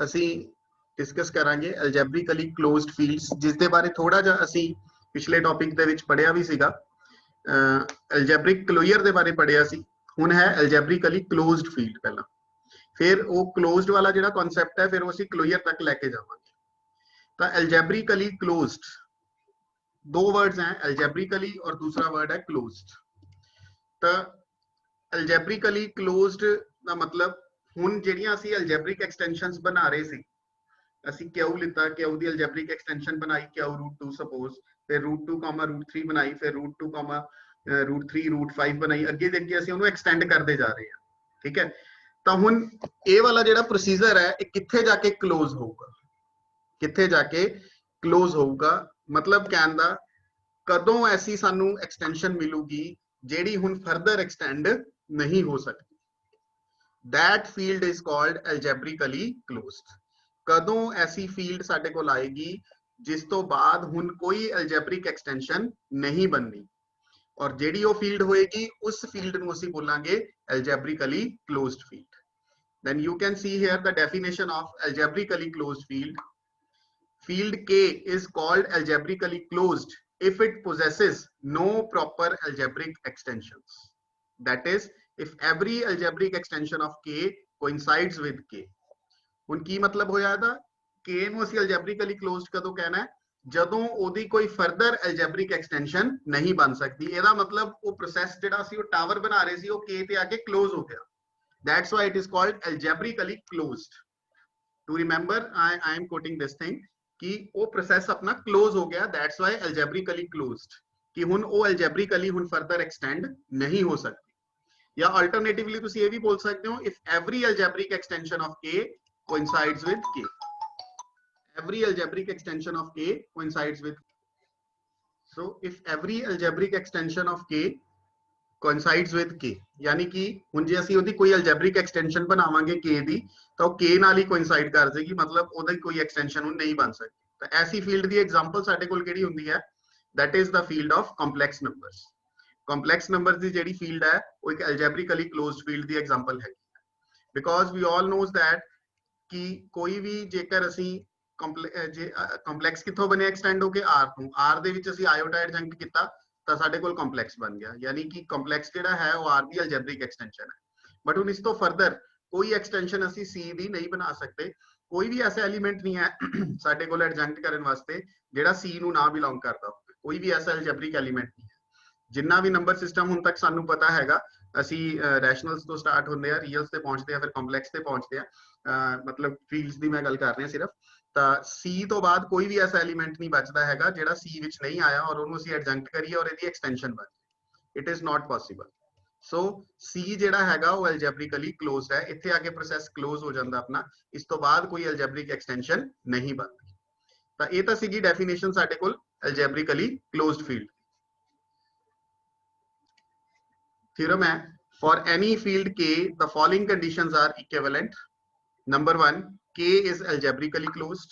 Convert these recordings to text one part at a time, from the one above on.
ਅਸੀਂ ਡਿਸਕਸ ਕਰਾਂਗੇ ਐਲਜੈਬਰਿਕਲੀ closed fields, ਜਿਸ ਦੇ ਬਾਰੇ ਥੋੜਾ ਜਿਹਾ ਅਸੀਂ ਪਿਛਲੇ ਟੌਪਿਕ ਦੇ ਵਿੱਚ ਪੜਿਆ ਵੀ ਸੀਗਾ। ਐਲਜੈਬਰਿਕ ਕਲੋਜ਼ਰ ਦੇ ਬਾਰੇ ਪੜਿਆ ਸੀ, ਹੁਣ ਹੈ ਐਲਜੈਬਰਿਕਲੀ ਕਲੋਜ਼ਡ ਫੀਲਡ ਪਹਿਲਾਂ, ਫਿਰ ਉਹ ਕਲੋਜ਼ਡ ਵਾਲਾ ਜਿਹੜਾ ਕਨਸੈਪਟ ਹੈ ਫਿਰ ਉਹ ਅਸੀਂ ਕਲੋਜ਼ਰ ਤੱਕ ਲੈ ਕੇ ਜਾਵਾਂਗੇ। ਤਾਂ ਐਲਜੈਬਰਿਕਲੀ ਕਲੋਜ਼ਡ, ਦੋ वर्ड्स हैं, एल्जेब्रिकली और दूसरा वर्ड है क्लोज्ड। तो एल्जेब्रिकली क्लोज्ड का मतलब हुण ਜਿਹੜੀਆਂ ਅਸੀਂ ਐਲਜੈਬਰਿਕ ਐਕਸਟੈਂਸ਼ਨਸ ਬਣਾ ਰਹੇ ਸੀ, ਅਸੀਂ ਕਿਊ ਲਿੱਤਾ, ਕਿਊ ਦੀ ਐਲਜੈਬਰਿਕ ਐਕਸਟੈਂਸ਼ਨ ਬਣਾਈ ਕਿਊ √2 ਸਪੋਜ਼, ਫਿਰ √2 √3 ਬਣਾਈ, ਫਿਰ √2 √3 √5 ਬਣਾਈ, ਅੱਗੇ ਦੇ ਅੱਗੇ ਅਸੀਂ ਉਹਨੂੰ ਐਕਸਟੈਂਡ ਕਰਦੇ ਜਾ ਰਹੇ ਹਾਂ। ਠੀਕ ਹੈ, ਤਾਂ ਹੁਣ ਇਹ ਵਾਲਾ ਜਿਹੜਾ ਪ੍ਰੋਸੀਜਰ ਹੈ ਇਹ ਕਿੱਥੇ ਜਾ ਕੇ ਕਲੋਜ਼ ਹੋਊਗਾ, ਕਿੱਥੇ ਜਾ ਕੇ ਕਲੋਜ਼ ਹੋਊਗਾ, मतलब कहने दा कदों ऐसी सानू एक्सटेंशन मिलूगी जेड़ी हुण फर्दर एक्सटेंड नहीं हो सकती, that field is called algebraically closed. कदों ऐसी फील्ड साडे कोल आएगी जिस तो बाद हुण कोई एल्जेब्रिक एक्सटेंशन नहीं बननी, और जेड़ी वो फील्ड होएगी उस फील्ड नूं असीं बोलांगे algebraically closed field. Then you can see here the definition of algebraically closed field. Field K is called algebraically closed if it possesses no proper algebraic extensions. That is, if every algebraic extension of K coincides with K. ਹੁਣ ਕੀ ਮਤਲਬ ਹੋਇਆ ਇਹਦਾ? K ਨੂੰ ਅਸੀਂ algebraically closed ਕਦੋਂ ਕਹਿਣਾ ਹੈ? ਜਦੋਂ ਉਹਦੀ ਕੋਈ ਫਰਦਰ algebraic extension ਨਹੀਂ ਬਣ ਸਕਦੀ। ਇਹਦਾ ਮਤਲਬ ਉਹ ਪ੍ਰੋਸੈਸ ਜਿਹੜਾ ਸੀ ਉਹ ਟਾਵਰ ਬਣਾ ਰਹੇ ਸੀ, ਉਹ K ਤੇ ਆ ਕੇ close ਹੋ ਗਿਆ। That's why it is called algebraically closed. To remember, I am quoting this thing कि वो प्रोसेस अपना क्लोज हो गया, दैट्स व्हाई एल्जेब्रिकली क्लोज्ड, कि हुन वो एल्जेब्रिकली हुन फर्दर एक्सटेंड नहीं हो सकती। या अल्टरनेटिवली तुसी ये भी बोल सकते हो, if every algebraic extension of K coincides with K, every algebraic extension of K coincides with, so if every algebraic extension of K coincides with K, यानी कि हुन जे ਅਸੀਂ ਉਹਦੀ ਕੋਈ ਐਲਜੈਬਰਿਕ ਐਕਸਟੈਂਸ਼ਨ ਬਣਾਵਾਂਗੇ K ਦੀ, ਤਾਂ ਉਹ K ਨਾਲ ਹੀ ਕੋਇਨਸਾਈਡ ਕਰ ਜਾਏਗੀ, ਮਤਲਬ ਉਹਦੀ ਕੋਈ ਐਕਸਟੈਂਸ਼ਨ ਹੁਣ ਨਹੀਂ ਬਣ ਸਕਦੀ। ਤਾਂ ਐਸੀ ਫੀਲਡ ਦੀ ਐਗਜ਼ਾਮਪਲ ਸਾਡੇ ਕੋਲ ਕਿਹੜੀ ਹੁੰਦੀ ਹੈ? that is the field of complex numbers. complex numbers ਦੀ ਜਿਹੜੀ ਫੀਲਡ ਹੈ ਉਹ ਇੱਕ ਐਲਜੈਬਰਿਕਲੀ ਕਲੋਜ਼ਡ ਫੀਲਡ ਦੀ ਐਗਜ਼ਾਮਪਲ ਹੈ, because we all knows that ਕਿ ਕੋਈ ਵੀ ਜੇਕਰ ਅਸੀਂ ਕੰਪਲੈਕਸ ਕਿੱਥੋਂ ਬਣਿਆ ਐਕਸਟੈਂਡ ਹੋ ਕੇ R ਤੋਂ, R ਦੇ ਵਿੱਚ ਅਸੀਂ ਆਇਓਟਾਈਡ ਜੰਕਟ ਕੀਤਾ ਤਾਂ ਸਾਡੇ ਕੋਲ ਕੰਪਲੈਕਸ ਬਣ ਗਿਆ, ਯਾਨੀ ਕਿ ਕੰਪਲੈਕਸ ਜਿਹੜਾ ਹੈ ਉਹ R ਦੀ ਐਲਜੈਬਰਿਕ ਐਕਸਟੈਂਸ਼ਨ ਹੈ। ਬਟ ਹੁਣ ਇਸ ਤੋਂ ਫਰਦਰ ਕੋਈ ਐਕਸਟੈਂਸ਼ਨ ਅਸੀਂ C ਦੀ ਨਹੀਂ ਬਣਾ ਸਕਦੇ, ਕੋਈ ਵੀ ਐਸਾ ਐਲੀਮੈਂਟ ਨਹੀਂ ਹੈ ਸਾਡੇ ਕੋਲ ਐਡਜੰਕਟ ਕਰਨ ਵਾਸਤੇ ਜਿਹੜਾ C ਨੂੰ ਨਾ ਬਿਲੋਂਗ ਕਰਦਾ ਹੋਵੇ, ਕੋਈ ਵੀ ਐਸਾ ਐਲਜੈਬਰਿਕ ਐਲੀਮੈਂਟ ਨਹੀਂ ਹੈ। ਜਿੰਨਾ ਵੀ ਨੰਬਰ ਸਿਸਟਮ ਹੁਣ ਤੱਕ ਸਾਨੂੰ ਪਤਾ ਹੈਗਾ, ਅਸੀਂ ਰੈਸ਼ਨਲਸ ਤੋਂ ਸਟਾਰਟ ਹੁੰਦੇ ਆ, ਰੀਅਲਸ ਤੇ ਪਹੁੰਚਦੇ ਆ, ਫਿਰ ਕੰਪਲੈਕਸ ਤੇ ਪਹੁੰਚਦੇ ਆ, ਮਤਲਬ ਫੀਲਡਸ ਦੀ ਮੈਂ ਗੱਲ ਕਰ ਰਿਹਾ ਸਿਰਫ। ਤਾਂ C ਤੋਂ ਬਾਅਦ ਕੋਈ ਵੀ ਐਸਾ ਐਲੀਮੈਂਟ ਨਹੀਂ ਬਚਦਾ ਹੈਗਾ ਜਿਹੜਾ C ਵਿੱਚ ਨਹੀਂ ਆਇਆ ਔਰ ਉਹਨੂੰ ਅਸੀਂ ਐਡਜੰਕਟ ਕਰੀਏ ਔਰ ਇਹਦੀ ਐਕਸਟੈਂਸ਼ਨ ਬਣ ਜਾਏ। It is not possible. So C ਜਿਹੜਾ ਹੈਗਾ ਉਹ ਐਲਜੈਬਰਿਕਲੀ ਕਲੋਜ਼ਡ ਹੈ, ਇੱਥੇ ਆ ਕੇ ਪ੍ਰੋਸੈਸ ਕਲੋਜ਼ ਹੋ ਜਾਂਦਾ ਆਪਣਾ, ਇਸ ਤੋਂ ਬਾਅਦ ਕੋਈ ਐਲਜੈਬਰਿਕ ਐਕਸਟੈਂਸ਼ਨ ਨਹੀਂ ਬਣਦੀ। ਤਾਂ ਇਹ ਤਾਂ ਸੀਗੀ ਡੈਫੀਨੇਸ਼ਨ ਸਾਡੇ ਕੋਲ ਐਲਜੈਬਰਿਕਲੀ ਕਲੋਜ਼ਡ ਫੀਲਡ। ਥਿਓਰਮ ਹੈ, for any field K the following conditions are equivalent. Number 1, K is algebraically closed.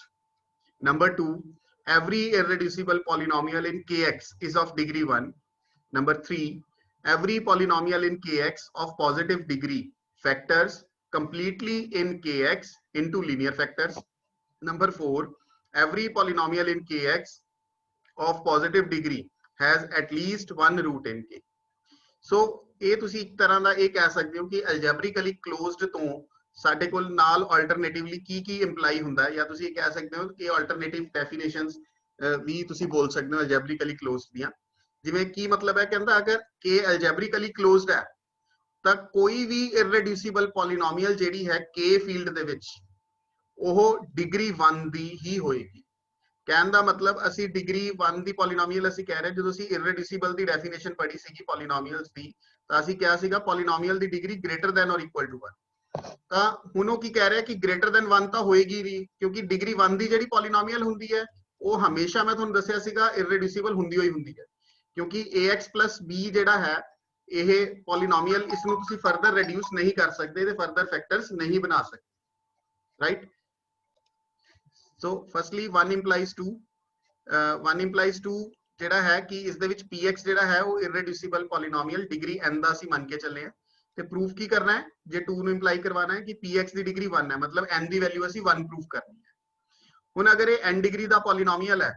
Number 2, every irreducible polynomial in Kx is of degree 1. Number 3, every polynomial in Kx of positive degree factors completely in Kx into linear factors. Number 4, every polynomial in Kx of positive degree has at least one root in K. So ਇਹ ਤੁਸੀਂ ਇੱਕ ਤਰ੍ਹਾਂ ਦਾ ਇਹ ਕਹਿ ਸਕਦੇ ਹੋ ਕਿ ਐਲਜੈਬਰਿਕਲੀ closed ਤੋਂ ਸਾਡੇ ਕੋਲ ਨਾਲ ਆਲਟਰਨੇਟਿਵਲੀ ਕੀ ਇੰਪਲਾਈ ਹੁੰਦਾ ਹੈ, ਜਾਂ ਤੁਸੀਂ ਇਹ ਕਹਿ ਸਕਦੇ ਹੋ ਕਿ ਆਲਟਰਨੇਟਿਵ ਡੈਫੀਨੇਸ਼ਨਸ ਵੀ ਤੁਸੀਂ ਬੋਲ ਸਕਦੇ ਹੋ ਐਲਜੈਬਰਿਕਲੀ ਕਲੋਜ਼ਡ ਦੀਆਂ। ਜਿਵੇਂ ਕੀ ਮਤਲਬ ਹੈ, ਕਹਿੰਦਾ ਅਗਰ K ਐਲਜੈਬਰਿਕਲੀ ਕਲੋਜ਼ਡ ਹੈ ਤਾਂ ਕੋਈ ਵੀ ਇਰਰੀਡਿਊਸੀਬਲ ਪੋਲੀਨੋਮੀਅਲ ਜਿਹੜੀ ਹੈ K ਫੀਲਡ ਦੇ ਵਿੱਚ ਉਹ ਡਿਗਰੀ 1 ਦੀ ਹੀ ਹੋਏਗੀ। ਕਹਿਣ ਦਾ ਮਤਲਬ ਅਸੀਂ ਡਿਗਰੀ 1 ਦੀ ਪੋਲੀਨੋਮੀਅਲ ਅਸੀਂ ਕਹਿ ਰਹੇ, ਜਦੋਂ ਅਸੀਂ ਇਰਰੀਡਿਊਸੀਬਲ ਦੀ ਡੈਫੀਨੇਸ਼ਨ ਪੜ੍ਹੀ ਸੀਗੀ ਪੋਲੀਨੋਮੀਅਲਸ ਦੀ, ਤਾਂ ਅਸੀਂ ਕਿਹਾ ਸੀਗਾ ਪੋਲੀਨੋਮੀਅਲ ਦੀ ਡਿਗਰੀ ਗ੍ਰੇਟਰ ਦੈਨ ਔਰ ਇਕੁਅਲ ਟੂ 1। ਤਾਂ ਹੁਣ ਉਹ ਕੀ ਕਹਿ ਰਿਹਾ ਕਿ ਗ੍ਰੇਟਰ ਦੈਨ 1 ਤਾਂ ਹੋਏਗੀ ਨਹੀਂ, ਕਿਉਂਕਿ ਡਿਗਰੀ 1 ਦੀ ਜਿਹੜੀ ਪੋਲੀਨੋਮੀਅਲ ਹੁੰਦੀ ਹੈ ਉਹ ਹਮੇਸ਼ਾ, ਮੈਂ ਤੁਹਾਨੂੰ ਦੱਸਿਆ ਸੀਗਾ, ਇਰਰੀਡਿਊਸੀਬਲ ਹੁੰਦੀ ਹੋਈ ਹੁੰਦੀ ਹੈ, ਕਿਉਂਕਿ ax + b ਜਿਹੜਾ ਹੈ ਇਹ ਪੋਲੀਨੋਮੀਅਲ, ਇਸ ਨੂੰ ਤੁਸੀਂ ਫਰਦਰ ਰਿਡਿਊਸ ਨਹੀਂ ਕਰ ਸਕਦੇ, ਇਹਦੇ ਫਰਦਰ ਫੈਕਟਰਸ ਨਹੀਂ ਬਣਾ ਸਕਦੇ, right. So firstly 1 implies 2, 1 implies 2 ਜਿਹੜਾ ਹੈ ਕਿ ਇਸ ਦੇ ਵਿੱਚ px ਜਿਹੜਾ ਹੈ ਉਹ ਇਰਰੀਡਿਊਸੀਬਲ ਪੋਲੀਨੋਮੀਅਲ ਡਿਗਰੀ n ਦਾ ਅਸੀਂ ਮੰਨ ਕੇ ਚੱਲੇ ਆ, ਤੇ ਪ੍ਰੂਫ ਕੀ ਕਰਨਾ ਹੈ, ਜੇ 2 ਨੂੰ ਇੰਪਲਾਈ ਕਰਵਾਣਾ ਹੈ ਕਿ px ਦੀ ਡਿਗਰੀ 1 ਹੈ, ਮਤਲਬ n ਦੀ ਵੈਲਿਊ ਅਸੀਂ 1 ਪ੍ਰੂਫ ਕਰਨੀ ਹੈ। ਹੁਣ ਅਗਰ ਇਹ n ਡਿਗਰੀ ਦਾ ਪੋਲੀਨੋਮੀਅਲ ਹੈ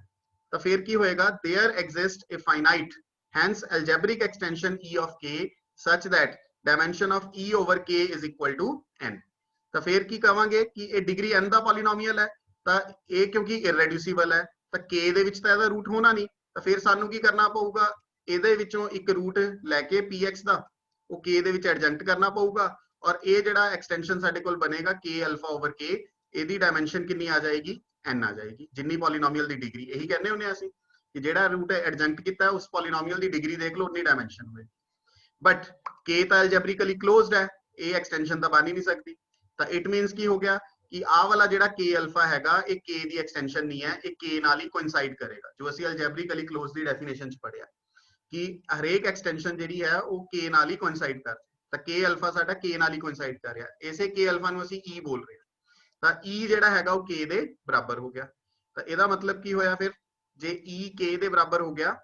ਤਾਂ ਫਿਰ ਕੀ ਹੋਏਗਾ, there exists a finite hence algebraic extension e of k such that dimension of e over k is equal to n। ਤਾਂ ਫਿਰ ਕੀ ਕਵਾਂਗੇ ਕਿ ਇਹ ਡਿਗਰੀ n ਦਾ ਪੋਲੀਨੋਮੀਅਲ ਹੈ, ਤਾਂ ਇਹ ਕਿਉਂਕਿ ਇਰਰੈਡਿਊਸੀਬਲ ਹੈ ਤਾਂ k ਦੇ ਵਿੱਚ ਤਾਂ ਇਹਦਾ ਰੂਟ ਹੋਣਾ ਨਹੀਂ, ਤਾਂ ਫਿਰ ਸਾਨੂੰ ਕੀ ਕਰਨਾ ਪਊਗਾ, ਇਹਦੇ ਵਿੱਚੋਂ ਇੱਕ ਰੂਟ ਲੈ ਕੇ px ਦਾ ਉਹ k ਦੇ ਵਿੱਚ ਐਡਜੰਕਟ ਕਰਨਾ ਪਊਗਾ, ਔਰ ਇਹ ਜਿਹੜਾ ਐਕਸਟੈਂਸ਼ਨ ਸਾਡੇ ਕੋਲ ਬਣੇਗਾ k ਅਲਫਾ ਓਵਰ k, ਇਹਦੀ ਡਾਇਮੈਂਸ਼ਨ ਕਿੰਨੀ ਆ ਜਾਏਗੀ, n ਆ ਜਾਏਗੀ, ਜਿੰਨੀ ਪੋਲੀਨੋਮੀਅਲ ਦੀ ਡਿਗਰੀ। ਇਹੀ ਕਹਿੰਦੇ ਹੁੰਦੇ ਅਸੀਂ ਕਿ ਜਿਹੜਾ ਰੂਟ ਐਡਜੰਕਟ ਕੀਤਾ ਉਸ ਪੋਲੀਨੋਮੀਅਲ ਦੀ ਡਿਗਰੀ ਦੇਖ ਲਓ, ਉਨੀ ਡਾਇਮੈਂਸ਼ਨ ਹੋਏਗੀ। ਬਟ k ਤਾਂ ਐਲਜੈਬਰਿਕਲੀ ਕਲੋਜ਼ਡ ਹੈ, ਇਹ ਐਕਸਟੈਂਸ਼ਨ ਤਾਂ ਬਣ ਹੀ ਨਹੀਂ ਸਕਦੀ। ਤਾਂ ਇਟ ਮੀਨਸ ਕੀ ਹੋ ਗਿਆ ਕਿ ਆਹ ਵਾਲਾ ਜਿਹੜਾ k ਅਲਫਾ ਹੈਗਾ ਇਹ k ਦੀ ਐਕਸਟੈਂਸ਼ਨ ਨਹੀਂ ਹੈ, ਇਹ k ਨਾਲ ਹੀ ਕੋਇਨਸਾਈਡ ਕਰੇਗਾ, ਜੋ ਅਸੀਂ ਐਲਜੈਬਰਿਕਲੀ ਕਲੋਜ਼ ਦੀ ਡੈਫੀਨੇਸ਼ਨ ਚ ਪੜਿਆ ਕਿ ਹਰੇਕ ਐਕਸਟੈਂਸ਼ਨ ਜਿਹੜੀ ਹੈ ਉਹ k ਨਾਲ ਹੀ ਕੋਇਨਸਾਈਡ ਕਰਦੀ। ਤਾਂ k ਅਲਫਾ ਸਾਡਾ k ਨਾਲ ਹੀ ਕੋਇਨਸਾਈਡ ਕਰ ਰਿਹਾ, ਇਸੇ k ਅਲਫਾ ਨੂੰ ਅਸੀਂ e ਬੋਲ ਰਹੇ ਹਾਂ। ਤਾਂ e ਜਿਹੜਾ ਹੈਗਾ ਉਹ k ਦੇ ਬਰਾਬਰ ਹੋ ਗਿਆ। ਤਾਂ ਇਹਦਾ ਮਤਲਬ ਕੀ ਹੋਇਆ, ਫਿਰ ਜੇ e k ਦੇ ਬਰਾਬਰ ਹੋ ਗਿਆ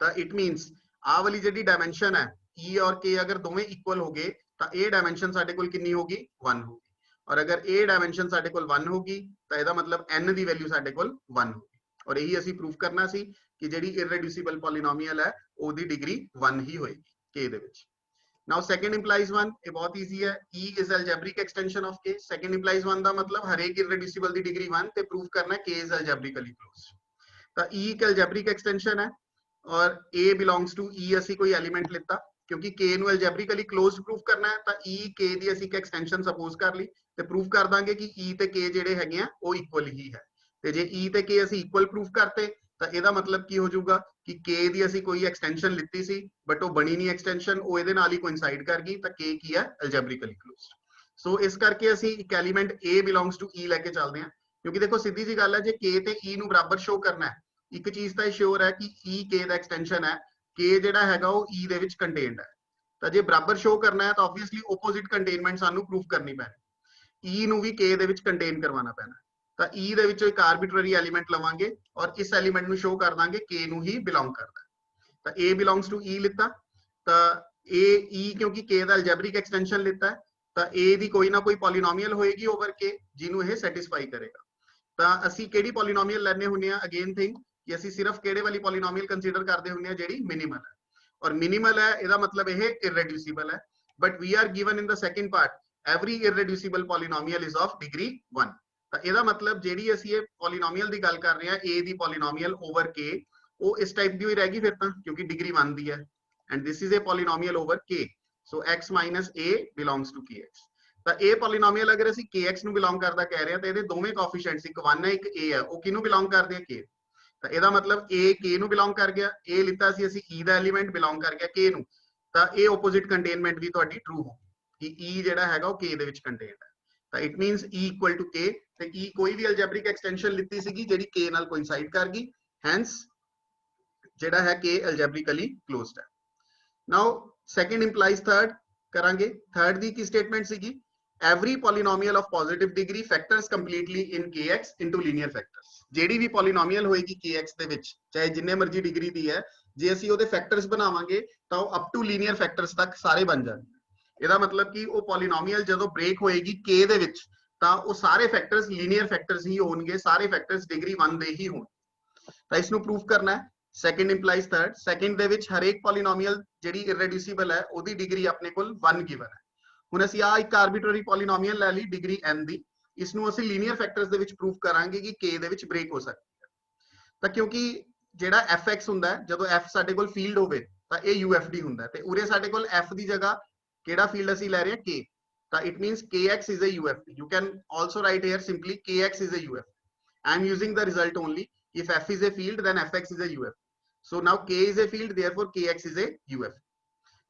ਤਾਂ ਇਟ ਮੀਨਸ ਆਹ ਵਾਲੀ ਜਿਹੜੀ ਡਾਇਮੈਂਸ਼ਨ ਹੈ e ਔਰ k ਅਗਰ ਦੋਵੇਂ ਇਕੁਅਲ ਹੋ ਗਏ ਤਾਂ ਇਹ ਡਾਇਮੈਂਸ਼ਨ ਸਾਡੇ ਕੋਲ ਕਿੰਨੀ ਹੋਗੀ, 1 ਹੋਗੀ। ਔਰ ਅਗਰ ਇਹ ਡਾਇਮੈਂਸ਼ਨ ਸਾਡੇ ਕੋਲ 1 ਹੋਗੀ ਤਾਂ ਇਹਦਾ ਮਤਲਬ n ਦੀ ਵੈਲਿਊ ਸਾਡੇ ਕੋਲ 1 ਹੋਗੀ। ਔਰ ਇਹੀ ਅਸੀਂ ਪ੍ਰੂਫ ਕਰਨਾ ਸੀ ਕਿ ਜਿਹੜੀ ਇਰਰੈਡਿਊਸੀਬਲ ਪੋਲੀਨੋਮੀਅਲ ਹੈ ਉਹਦੀ ਡਿਗਰੀ 1 ਹੀ ਹੋਏਗੀ k ਦੇ ਵਿੱਚ। Now second implies 1, ਇਹ ਬਹੁਤ ਈਜ਼ੀ ਹੈ, e is algebraic extension of k। second implies 1 ਦਾ ਮਤਲਬ ਹਰੇਕ irreducible ਦੀ ਡਿਗਰੀ 1 ਤੇ ਪ੍ਰੂਫ ਕਰਨਾ k is algebraically closed। ਤਾਂ e ਇੱਕ algebraic extension ਹੈ ਔਰ a belongs to e, ਅਸੀਂ ਕੋਈ ਐਲੀਮੈਂਟ ਲਿੱਤਾ ਕਿਉਂਕਿ k ਨੂੰ algebraically closed ਪ੍ਰੂਫ ਕਰਨਾ ਹੈ ਤਾਂ e k ਦੀ ਅਸੀਂ ਇੱਕ ਐਕਸਟੈਂਸ਼ਨ ਸਪੋਜ਼ ਕਰ ਲਈ ਤੇ ਪ੍ਰੂਫ ਕਰ ਦਾਂਗੇ ਕਿ e ਤੇ k ਜਿਹੜੇ ਹੈਗੇ ਆ ਉਹ ਇਕੁਅਲ ਹੀ ਹੈ। ਤੇ ਜੇ e ਤੇ k ਅਸੀਂ ਇਕੁਅਲ ਪ੍ਰੂਫ ਕਰਤੇ ਤਾਂ ਇਹਦਾ ਮਤਲਬ ਕੀ ਹੋ ਜਾਊਗਾ ਕਿ k ਦੀ ਅਸੀਂ ਕੋਈ ਐਕਸਟੈਂਸ਼ਨ ਲਿੱਤੀ ਸੀ ਬਟ ਉਹ ਬਣੀ ਨਹੀਂ ਐਕਸਟੈਂਸ਼ਨ, ਉਹ ਇਹਦੇ ਨਾਲ ਹੀ ਕੋਇਨਸਾਈਡ ਕਰ ਗਈ ਤਾਂ k ਕੀ ਹੈ, algebraically closed। ਸੋ ਇਸ ਕਰਕੇ ਅਸੀਂ ਇੱਕ element a belongs to e ਲੈ ਕੇ ਚੱਲਦੇ ਹਾਂ, ਕਿਉਂਕਿ ਦੇਖੋ ਸਿੱਧੀ ਜੀ ਗੱਲ ਹੈ, ਜੇ k ਤੇ e ਨੂੰ ਬਰਾਬਰ ਸ਼ੋ ਕਰਨਾ ਹੈ, ਇੱਕ ਚੀਜ਼ ਤਾਂ ਸ਼ੋਰ ਹੈ ਕਿ e k ਦਾ ਐਕਸਟੈਂਸ਼ਨ ਹੈ, k ਜਿਹੜਾ ਹੈਗਾ ਉਹ e ਦੇ ਵਿੱਚ ਕੰਟੇਨਡ ਹੈ। ਤਾਂ ਜੇ ਬਰਾਬਰ ਸ਼ੋ ਕਰਨਾ ਹੈ ਤਾਂ ਆਬਵੀਅਸਲੀ ਆਪੋਜ਼ਿਟ ਕੰਟੇਨਮੈਂਟ ਸਾਨੂੰ ਪ੍ਰੂਫ ਕਰਨੀ ਪੈਣੀ, e ਨੂੰ ਵੀ k ਦੇ ਵਿੱਚ ਕੰਟੇਨ ਕਰਵਾਉਣਾ ਪੈਣਾ। ਤਾਂ e ਦੇ ਵਿੱਚੋਂ ਇੱਕ ਆਰਬਿਟਰੀ ਐਲੀਮੈਂਟ ਲਵਾਂਗੇ ਔਰ ਇਸ ਐਲੀਮੈਂਟ ਨੂੰ ਸ਼ੋ ਕਰ ਦਾਂਗੇ k ਨੂੰ ਹੀ ਬਿਲੋਂਗ ਕਰਦਾ। ਤਾਂ a belongs to e ਲਿੱਤਾ ਤਾਂ e ਕਿਉਂਕਿ k ਦਾ ਅਲਜੈਬਰਿਕ ਐਕਸਟੈਂਸ਼ਨ ਲਿੱਤਾ ਹੈ ਤਾਂ a ਦੀ ਕੋਈ ਨਾ ਕੋਈ ਪੋਲੀਨੋਮੀਅਲ ਹੋਏਗੀ ਓਵਰ k ਜਿਹਨੂੰ ਇਹ ਸੈਟੀਸਫਾਈ ਕਰੇਗਾ। ਤਾਂ ਅਸੀਂ ਕਿਹੜੀ ਪੋਲੀਨੋਮੀਅਲ ਲੈਣੇ ਹੁੰਦੇ ਆ, ਅਗੇਨ ਥਿੰਗ ਕਿ ਅਸੀਂ ਸਿਰਫ ਕਿਹੜੇ ਵਾਲੀ ਪੋਲੀਨੋਮੀਅਲ ਕੰਸੀਡਰ ਕਰਦੇ ਹੁੰਦੇ ਆ, ਜਿਹੜੀ ਮਿਨੀਮਲ ਹੈ। ਔਰ ਮਿਨੀਮਲ ਹੈ ਇਹਦਾ ਮਤਲਬ ਇਹ ਇਰਰੈਡਿਊਸੀਬਲ ਹੈ, but we are given in the second part every irreducible polynomial is of degree 1। ਤਾਂ ਇਹਦਾ ਮਤਲਬ ਜਿਹੜੀ ਅਸੀਂ ਇਹ ਪੋਲੀਨੋਮੀਅਲ ਦੀ ਗੱਲ ਕਰ ਰਹੇ ਹਾਂ a the polynomial over k, ਉਹ ਇਸ ਟਾਈਪ ਦੀ ਹੋਈ ਰਹਿ ਗਈ ਫਿਰ ਤਾਂ, ਕਿਉਂਕਿ ਡਿਗਰੀ 1 ਦੀ ਹੈ and this is a polynomial over k, so x minus a belongs to kx। ਤਾਂ ਇਹ ਪੋਲੀਨੋਮੀਅਲ ਅਗਰ ਅਸੀਂ kx ਨੂੰ ਬਿਲੋਂਗ ਕਰਦਾ ਕਹਿ ਰਹੇ ਹਾਂ ਤਾਂ ਇਹਦੇ ਦੋਵੇਂ ਕੋਐਫੀਸ਼ੀਐਂਟਸ ਇੱਕ 1 ਹੈ ਇੱਕ a ਹੈ, ਉਹ ਕਿਹਨੂੰ ਬਿਲੋਂਗ ਕਰਦੇ ਆ, k। ਤਾਂ ਇਹਦਾ ਮਤਲਬ a k ਨੂੰ ਬਿਲੋਂਗ ਕਰ ਗਿਆ, a ਲਿੱਤਾ ਸੀ ਅਸੀਂ e ਦਾ ਐਲੀਮੈਂਟ ਬਿਲੋਂਗ ਕਰ ਗਿਆ k ਨੂੰ, ਤਾਂ ਇਹ ਆਪੋਜ਼ਿਟ ਕੰਟੇਨਮੈਂਟ ਵੀ ਤੁਹਾਡੀ ਟਰੂ ਹੋ ਕਿ e ਜਿਹੜਾ ਹੈਗਾ ਉਹ k ਦੇ ਵਿੱਚ ਕੰਟੇਨਡ ਹੈ। ਤਾਂ it means e equal to k ਤੇ e ਕੋਈ ਵੀ ਅਲਜੈਬਰਿਕ ਐਕਸਟੈਂਸ਼ਨ ਲਿੱਤੀ ਸੀਗੀ ਜਿਹੜੀ k ਨਾਲ ਕੋਇਨਸਾਈਡ ਕਰ ਗਈ, ਹੈਂਸ ਜਿਹੜਾ ਹੈ k algebraically closed ਹੈ। ਨਾਓ ਸੈਕੰਡ ਇੰਪਲਾਈਜ਼ ਥਰਡ ਕਰਾਂਗੇ। ਥਰਡ ਦੀ ਕੀ ਸਟੇਟਮੈਂਟ ਸੀਗੀ, every polynomial of positive degree factors completely in kx into linear factors। ਜਿਹੜੀ ਵੀ ਪੋਲੀਨੋਮੀਅਲ ਹੋਏਗੀ kx ਦੇ ਵਿੱਚ ਚਾਹੇ ਜਿੰਨੇ ਮਰਜ਼ੀ ਡਿਗਰੀ ਦੀ ਹੈ, ਜੇ ਅਸੀਂ ਉਹਦੇ ਫੈਕਟਰਸ ਬਣਾਵਾਂਗੇ ਤਾਂ ਉਹ ਅਪ ਟੂ ਲੀਨੀਅਰ ਫੈਕਟਰਸ ਤੱਕ ਸਾਰੇ ਬਣ ਜਾਣਗੇ। ਇਹਦਾ ਮਤਲਬ ਕਿ ਉਹ ਪੋਲੀਨੋਮੀਅਲ ਜਦੋਂ ਬ੍ਰੇਕ ਹੋਏਗੀ k ਦੇ ਵਿੱਚ ਤਾਂ ਉਹ ਸਾਰੇ ਫੈਕਟਰਸ ਲੀਨੀਅਰ ਫੈਕਟਰਸ ਹੀ ਹੋਣਗੇ, ਸਾਰੇ ਫੈਕਟਰਸ ਡਿਗਰੀ 1 ਦੇ ਹੀ ਹੋਣ। ਤਾਂ ਇਸ ਨੂੰ ਪ੍ਰੂਫ ਕਰਨਾ ਹੈ, ਸੈਕੰਡ ਇੰਪਲਾਈਜ਼ ਥਰਡ। ਸੈਕੰਡ ਦੇ ਵਿੱਚ ਹਰੇਕ ਪੋਲੀਨੋਮੀਅਲ ਜਿਹੜੀ ਇਰਰੈਡਿਊਸੀਬਲ ਹੈ ਉਹਦੀ ਡਿਗਰੀ ਆਪਣੇ ਕੋਲ 1 ਗਿਵਨ ਹੈ। ਹੁਣ ਅਸੀਂ ਆ ਇੱਕ ਆਰਬਿਟਰੀ ਪੋਲੀਨੋਮੀਅਲ ਲੈ ਲਈ ਡਿਗਰੀ n ਦੀ, ਇਸ ਨੂੰ ਅਸੀਂ ਲੀਨੀਅਰ ਫੈਕਟਰਸ ਦੇ ਵਿੱਚ ਪ੍ਰੂਫ ਕਰਾਂਗੇ ਕਿ k ਦੇ ਵਿੱਚ ਬ੍ਰੇਕ ਹੋ ਸਕਦੀ ਹੈ। ਤਾਂ ਕਿਉਂਕਿ ਜਿਹੜਾ fx ਹੁੰਦਾ ਜਦੋਂ f ਸਾਡੇ ਕੋਲ ਫੀਲਡ ਹੋਵੇ ਤਾਂ ਇਹ UFD ਹੁੰਦਾ ਤੇ ਉਰੇ ਸਾਡੇ ਕੋਲ f ਦੀ ਜਗ੍ਹਾ ਕਿਹੜਾ ਫੀਲਡ ਅਸੀਂ ਲੈ ਰਹੇ ਹਾਂ, k। ਤਾਂ it means kx is a UFD। you can also write here simply kx is a UFD। I am using the result only, if f is a field then fx is a UFD। so now k is a field therefore kx is a UFD।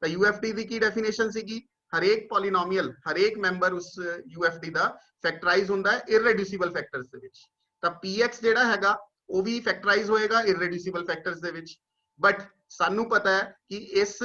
ਤਾਂ UFD ਦੀ ਕੀ definition ਸੀਗੀ, ਹਰੇਕ polynomial ਹਰੇਕ member ਉਸ UFD ਦਾ ਫੈਕਟਰਾਈਜ਼ ਹੁੰਦਾ ਹੈ ਇਰਰੈਡਿਊਸੀਬਲ factors ਦੇ ਵਿੱਚ। ਤਾਂ px ਜਿਹੜਾ ਹੈਗਾ ਉਹ ਵੀ ਫੈਕਟਰਾਈਜ਼ ਹੋਏਗਾ ਇਰਰੈਡਿਊਸੀਬਲ ਫੈਕਟਰਸ ਦੇ ਵਿੱਚ, ਬਟ ਸਾਨੂੰ ਪਤਾ ਹੈ ਕਿ ਇਸ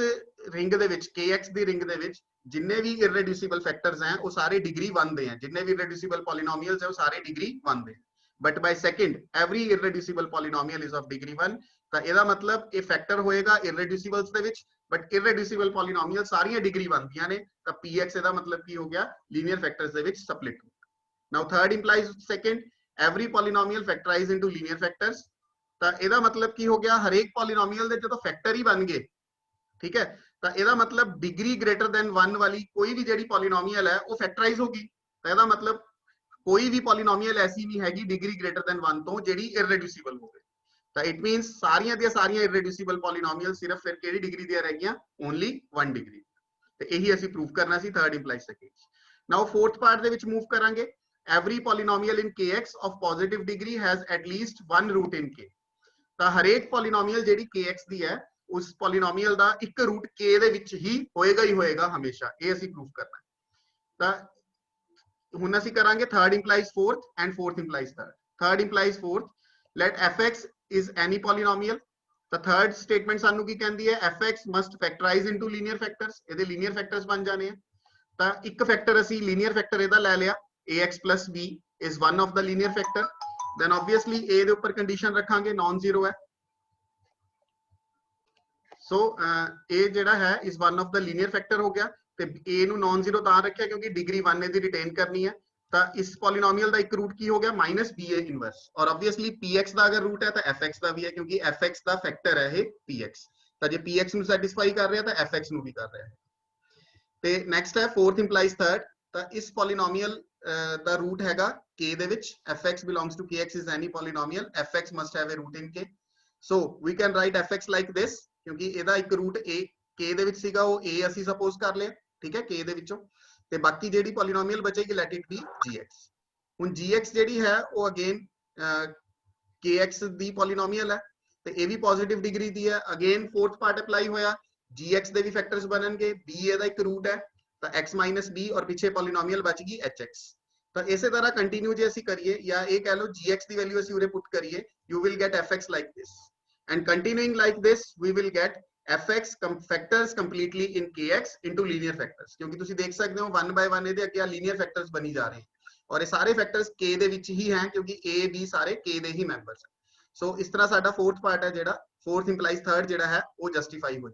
ਰਿੰਗ ਦੇ ਵਿੱਚ kx ਦੀ ਰਿੰਗ ਦੇ ਵਿੱਚ ਜਿੰਨੇ ਵੀ ਇਰਰੈਡਿਊਸੀਬਲ ਫੈਕਟਰਸ ਹੈ ਉਹ ਸਾਰੇ ਡਿਗਰੀ 1 ਦੇ ਹੈ, ਜਿੰਨੇ ਵੀ ਇਰਰੈਡਿਊਸੀਬਲ ਪੋਲੀਨੋਮੀਅਲਸ ਹੈ ਉਹ ਸਾਰੇ ਡਿਗਰੀ 1 ਦੇ। But by second every irreducible polynomial is of degree 1। ਤਾਂ ਇਹਦਾ ਮਤਲਬ ਇਹ ਫੈਕਟਰ ਹੋਏਗਾ ਇਰਰੈਡਿਊਸੀਬਲਸ ਦੇ ਵਿੱਚ बट इररेड्यूसिबल पॉलीनोमियल सारियां डिग्री बनदियां ने ਤਾਂ px ਇਹਦਾ मतलब ਕੀ ਹੋ ਗਿਆ ਲੀਨੀਅਰ ਫੈਕਟਰਸ ਦੇ ਵਿੱਚ split. Now third implies second every polynomial factorise into linear factors. ਤਾਂ ਇਹਦਾ मतलब ਕੀ ਹੋ ਗਿਆ ਹਰੇਕ ਪੋਲੀਨੋਮੀਅਲ ਦੇ ਜਦੋਂ ਫੈਕਟਰ ਹੀ ਬਣ ਗਏ, ਠੀਕ ਹੈ, ਤਾਂ ਇਹਦਾ मतलब डिग्री ग्रेटर देन 1 वाली कोई भी ਜਿਹੜੀ ਪੋਲੀਨੋਮੀਅਲ ਹੈ ਉਹ ਫੈਕਟਰਾਈਜ਼ ਹੋਗੀ। ਤਾਂ ਇਹਦਾ मतलब कोई भी ਪੋਲੀਨੋਮੀਅਲ ਐਸੀ ਨਹੀਂ ਹੈਗੀ डिग्री ग्रेटर देन 1 ਤੋਂ ਜਿਹੜੀ ਇਰरेड्यूसिबल ਹੋਵੇ। ਤਾਂ ਇਟ ਮੀਨਸ ਸਾਰੀਆਂ ਦੀਆਂ ਸਾਰੀਆਂ ਇਰरेड्यूसिबल ਪੋਲੀਨੋਮੀਅਲ ਸਿਰਫ ਫਿਰ ਕਿਹੜੀ ਡਿਗਰੀ ਦੀਆਂ ਰਹਿ ਗਈਆਂ, ਓਨਲੀ 1 ਡਿਗਰੀ। ਤੇ ਇਹੀ ਅਸੀਂ ਪ੍ਰੂਫ ਕਰਨਾ ਸੀ third implies second. Now fourth part ਦੇ ਵਿੱਚ ਮੂਵ ਕਰਾਂਗੇ। Every polynomial in kx of positive degree has at least 1 root in k। ਤਾਂ ਹਰੇਕ ਪੋਲੀਨੋਮੀਅਲ ਜਿਹੜੀ kx ਦੀ ਹੈ ਉਸ ਪੋਲੀਨੋਮੀਅਲ ਦਾ ਇੱਕ ਰੂਟ k ਦੇ ਵਿੱਚ ਹੀ ਹੋਏਗਾ ਹਮੇਸ਼ਾ। ਇਹ ਅਸੀਂ ਪ੍ਰੂਫ ਕਰਨਾ। ਤਾਂ ਹੁਣ ਅਸੀਂ ਕਰਾਂਗੇ third employees fourth and fourth employees third. Third employees fourth let fx is any polynomial। ਤਾਂ ਥਰਡ ਸਟੇਟਮੈਂਟ ਸਾਨੂੰ ਕੀ ਕਹਿੰਦੀ ਹੈ, fx must factorize into linear factors। ਇਹਦੇ linear factors ਬਣ ਜਾਣੇ ਆ। ਤਾਂ ਇੱਕ ਫੈਕਟਰ ਅਸੀਂ linear factor ਇਹਦਾ ਲੈ ਲਿਆ, ax plus b is one of the linear factor। then obviously a ਦੇ ਉੱਪਰ ਕੰਡੀਸ਼ਨ ਰੱਖਾਂਗੇ non zero ਹੈ। ਸੋ a ਜਿਹੜਾ ਹੈ is one of the linear factor ਹੋ ਗਿਆ। ਤੇ a ਨੂੰ non zero ਤਾਂ ਰੱਖਿਆ ਕਿਉਂਕਿ ਡਿਗਰੀ 1 ਇਹਦੀ ਰਿਟੇਨ ਕਰਨੀ ਹੈ। ਤਾਂ ਇਸ ਪੋਲੀਨੋਮੀਅਲ ਦਾ ਇੱਕ ਰੂਟ ਕੀ ਹੋ ਗਿਆ -ba ਇਨਵਰਸ। ਔਰ ਆਬਵੀਅਸਲੀ px ਦਾ ਅਗਰ ਰੂਟ ਹੈ ਤਾਂ fx ਦਾ ਵੀ ਹੈ ਕਿਉਂਕਿ fx ਦਾ ਫੈਕਟਰ ਹੈ ਇਹ px। ਤਾਂ ਜੇ px ਨੂੰ ਸੈਟੀਸਫਾਈ ਕਰ ਰਿਹਾ ਤਾਂ fx ਨੂੰ ਵੀ ਕਰ ਰਿਹਾ ਹੈ। ਤੇ ਨੈਕਸਟ ਹੈ ਫੋਰਥ ਇੰਪਲਾਈਜ਼ ਥਰਡ। ਤਾਂ ਇਸ ਪੋਲੀਨੋਮੀਅਲ ਦਾ ਰੂਟ ਹੈਗਾ k ਦੇ ਵਿੱਚ। fx belongs to kx is any polynomial fx must have a root in k। so we can write fx like this ਕਿਉਂਕਿ ਇਹਦਾ ਇੱਕ ਰੂਟ a k ਦੇ ਵਿੱਚ ਸੀਗਾ, ਉਹ a ਅਸੀਂ ਸਪੋਜ਼ ਕਰ ਲਿਆ, ਠੀਕ ਹੈ, k ਦੇ ਵਿੱਚੋਂ। ਤੇ ਬਾਕੀ ਜਿਹੜੀ ਪੋਲੀਨੋਮੀਅਲ ਬਚੇਗੀ ਲੈਟ ਇਟ ਬੀ gx। ਹੁਣ gx ਜਿਹੜੀ ਹੈ ਉਹ ਅਗੇਨ kx ਦੀ ਪੋਲੀਨੋਮੀਅਲ ਹੈ ਤੇ ਇਹ ਵੀ ਪੋਜ਼ਿਟਿਵ ਡਿਗਰੀ ਦੀ ਹੈ। ਅਗੇਨ ਫੋਰਥ ਪਾਰਟ ਅਪਲਾਈ ਹੋਇਆ, gx ਦੇ ਵੀ ਫੈਕਟਰਸ ਬਣਨਗੇ, b ਇਹਦਾ ਇੱਕ ਰੂਟ ਹੈ ਤਾਂ x b ਔਰ ਪਿੱਛੇ ਪੋਲੀਨੋਮੀਅਲ ਬਚ ਗਈ hx। ਤਾਂ ਇਸੇ ਤਰ੍ਹਾਂ ਕੰਟੀਨਿਊ ਜੇ ਅਸੀਂ ਕਰੀਏ ਜਾਂ ਇਹ ਕਹਿ ਲਓ gx ਦੀ ਵੈਲਿਊ ਅਸੀਂ ਉਰੇ ਪੁੱਟ ਕਰੀਏ, you will get fx like this and continuing like this we will get fx factors completely in kx into linear factors। ਕਿਉਂਕਿ ਤੁਸੀਂ ਦੇਖ ਸਕਦੇ ਹੋ 1 by 1 ਇਹਦੇ ਅੱਗੇ linear factors ਬਣੀ ਜਾ ਰਹੇ ਔਰ ਇਹ ਸਾਰੇ factors k ਦੇ ਵਿੱਚ ਹੀ ਹੈ ਕਿਉਂਕਿ a b ਸਾਰੇ k ਦੇ ਹੀ ਮੈਂਬਰਸ। ਸੋ ਇਸ ਤਰ੍ਹਾਂ ਸਾਡਾ ਫੋਰਥ ਪਾਰਟ ਹੈ ਜਿਹੜਾ ਫੋਰਥ ਇੰਪਲਾਈਜ਼ ਥਰਡ ਜਿਹੜਾ ਹੈ ਉਹ ਜਸਟੀਫਾਈ ਹੋ